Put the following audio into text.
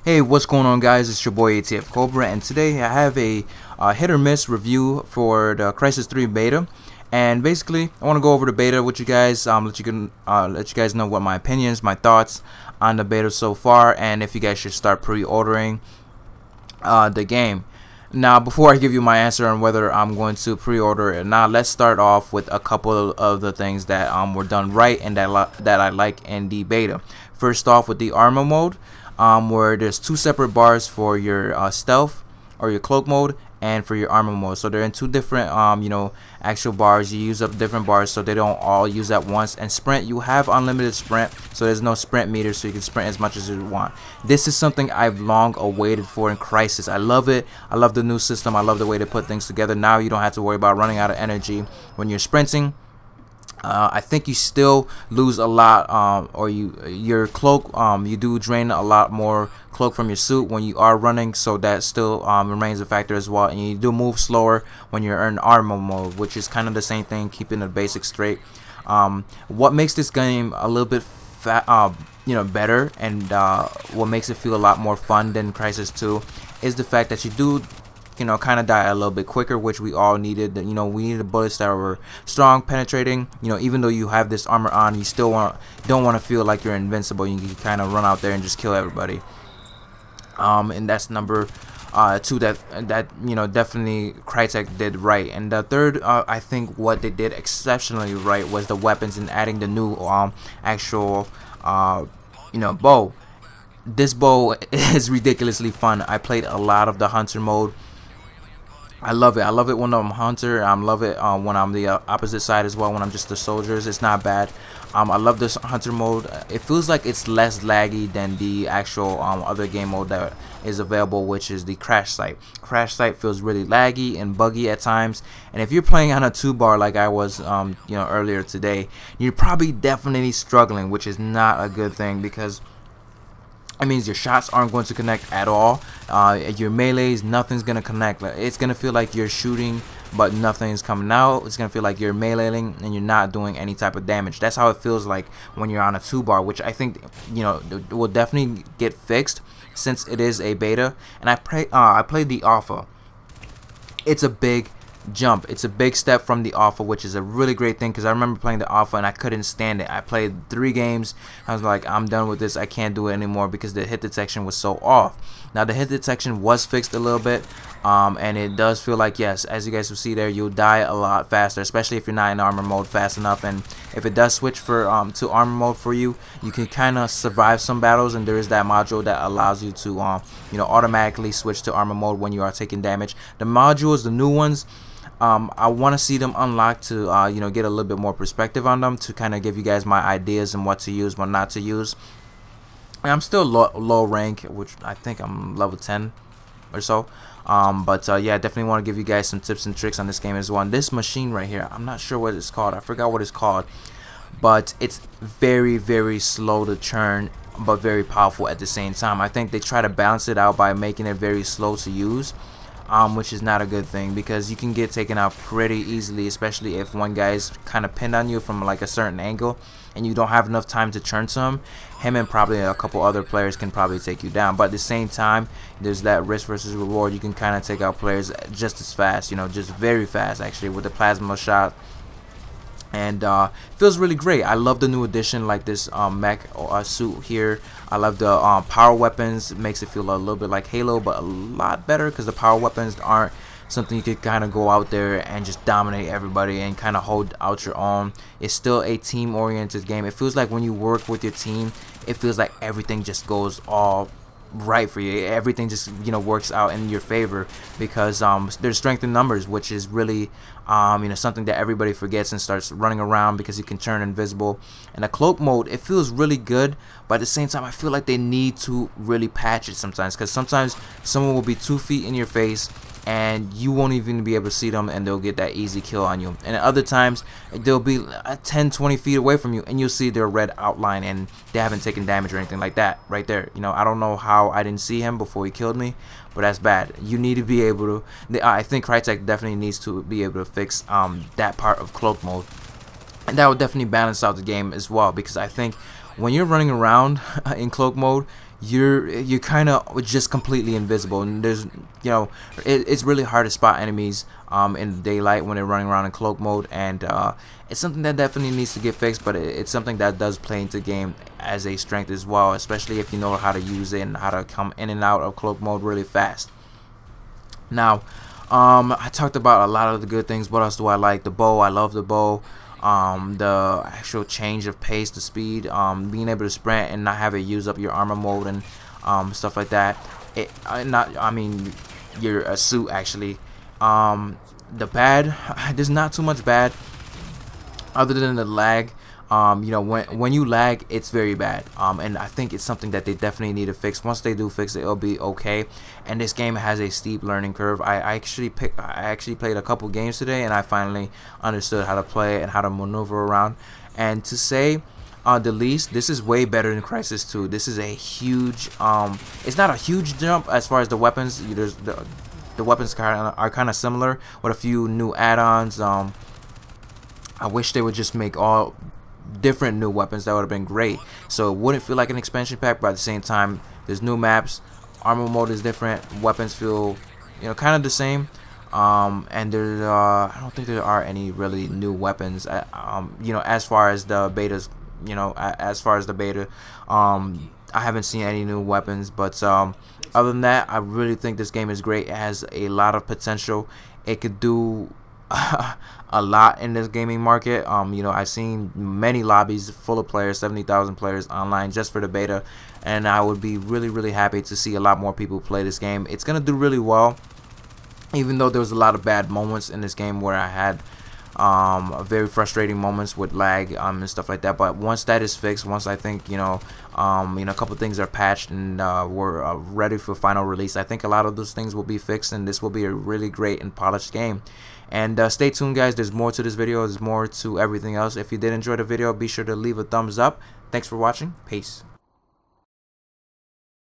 Hey, what's going on, guys? It's your boy ATFCOBRA, and today I have a hit or miss review for the Crysis 3 beta. And basically, I want to go over the beta with you guys, let you guys know what my opinions, my thoughts on the beta so far, and if you guys should start pre-ordering the game. Now, before I give you my answer on whether I'm going to pre-order it or not, let's start off with a couple of the things that were done right and that I like in the beta. First off, with the armor mode, where there's two separate bars for your stealth or your cloak mode and for your armor mode. So they're in two different actual bars. You use up different bars so they don't all use at once. And sprint, you have unlimited sprint, so there's no sprint meter, so you can sprint as much as you want. This is something I've long awaited for in Crysis. I love it. I love the new system. I love the way they put things together. Now you don't have to worry about running out of energy when you're sprinting. I think you still lose a lot, or your cloak, you do drain a lot more cloak from your suit when you are running, so that still remains a factor as well. And you do move slower when you're in armor mode, which is kind of the same thing, keeping the basics straight. What makes this game a little bit better, and what makes it feel a lot more fun than Crysis 2 is the fact that you do kind of die a little bit quicker, which we all needed. We needed bullets that were strong, penetrating. Even though you have this armor on, you still don't want to feel like you're invincible. You can kind of run out there and just kill everybody. And that's number two that definitely Crytek did right. And the third, I think what they did exceptionally right was the weapons and adding the new actual bow. This bow is ridiculously fun. I played a lot of the hunter mode. I love it. I love it when I'm hunter. I love it when I'm the opposite side as well, when I'm just the soldiers. It's not bad. I love this hunter mode. It feels like it's less laggy than the actual other game mode that is available, which is the crash site. Crash site feels really laggy and buggy at times, and if you're playing on a 2-bar like I was earlier today, you're probably definitely struggling, which is not a good thing, because it means your shots aren't going to connect at all. Your melees, nothing's gonna connect. It's gonna feel like you're shooting but nothing's coming out. It's gonna feel like you're meleeing and you're not doing any type of damage. That's how it feels like when you're on a 2-bar, which I think will definitely get fixed since it is a beta. And I played the alpha. It's a big jump. It's a big step from the alpha, which is a really great thing, because I remember playing the alpha and I couldn't stand it. I played 3 games. I was like, I'm done with this. I can't do it anymore because the hit detection was so off. Now the hit detection was fixed a little bit, and it does feel like, yes, as you guys will see there, you'll die a lot faster, especially if you're not in armor mode fast enough. And if it does switch to armor mode for you, you can kind of survive some battles, and there is that module that allows you to automatically switch to armor mode when you are taking damage. The modules, the new ones, I want to see them unlocked to get a little bit more perspective on them, to kind of give you guys my ideas and what to use, what not to use. And I'm still low rank, which I think I'm level 10 or so. Yeah, definitely want to give you guys some tips and tricks on this game as well. And this machine right here, I'm not sure what it's called. I forgot what it's called, but it's very, very slow to churn, but very powerful at the same time. I think they try to balance it out by making it very slow to use, which is not a good thing, because you can get taken out pretty easily, especially if one guy's kind of pinned on you from like a certain angle and you don't have enough time to churn to him and probably a couple other players can probably take you down. But at the same time, there's that risk versus reward. You can kind of take out players just as fast, just very fast actually, with the plasma shot. And feels really great. I love the new addition, like this mech suit here. I love the power weapons. It makes it feel a little bit like Halo, but a lot better, because the power weapons aren't something you could kind of go out there and just dominate everybody and kind of hold out your own. It's still a team-oriented game. It feels like when you work with your team, it feels like everything just goes all right for you. Everything just works out in your favor, because there's strength in numbers, which is really something that everybody forgets and starts running around, because you can turn invisible. And the cloak mode, it feels really good, but at the same time I feel like they need to really patch it sometimes, because sometimes someone will be 2 feet in your face and you won't even be able to see them, and they'll get that easy kill on you. And at other times they'll be 10-20 feet away from you and you'll see their red outline and they haven't taken damage or anything like that right there. I don't know how I didn't see him before he killed me, but that's bad. You need to be able to, I think Crytek definitely needs to be able to fix that part of cloak mode, and that would definitely balance out the game as well, because I think when you're running around in cloak mode, you're kind of just completely invisible, and there's it's really hard to spot enemies in daylight when they're running around in cloak mode, and it's something that definitely needs to get fixed, but it's something that does play into the game as a strength as well, especially if you know how to use it and how to come in and out of cloak mode really fast. Now I talked about a lot of the good things. What else do I like? The bow, I love the bow. The actual change of pace, the speed, being able to sprint and not have it use up your armor mode and stuff like that. I mean your suit actually. The bad, there's not too much bad other than the lag. When you lag, it's very bad, and I think it's something that they definitely need to fix. Once they do fix it, it'll be okay. And this game has a steep learning curve. I actually played a couple games today, and I finally understood how to play and how to maneuver around. And to say the least, this is way better than Crysis 2. This is a huge it's not a huge jump as far as the weapons. The weapons are kind of similar with a few new add-ons. I wish they would just make all different new weapons. That would have been great, so it wouldn't feel like an expansion pack, but at the same time there's new maps, armor mode is different, weapons feel kind of the same, and there's I don't think there are any really new weapons as far as the betas, I haven't seen any new weapons, but other than that, I really think this game is great. It has a lot of potential. It could do a lot in this gaming market. I've seen many lobbies full of players, 70,000 players online just for the beta, and I would be really happy to see a lot more people play this game. It's gonna do really well, even though there was a lot of bad moments in this game where I had very frustrating moments with lag and stuff like that. But once that is fixed, once I think a couple things are patched and we're ready for final release, I think a lot of those things will be fixed, and this will be a really great and polished game. And stay tuned, guys. There's more to this video. There's more to everything else. If you did enjoy the video, be sure to leave a thumbs up. Thanks for watching. Peace.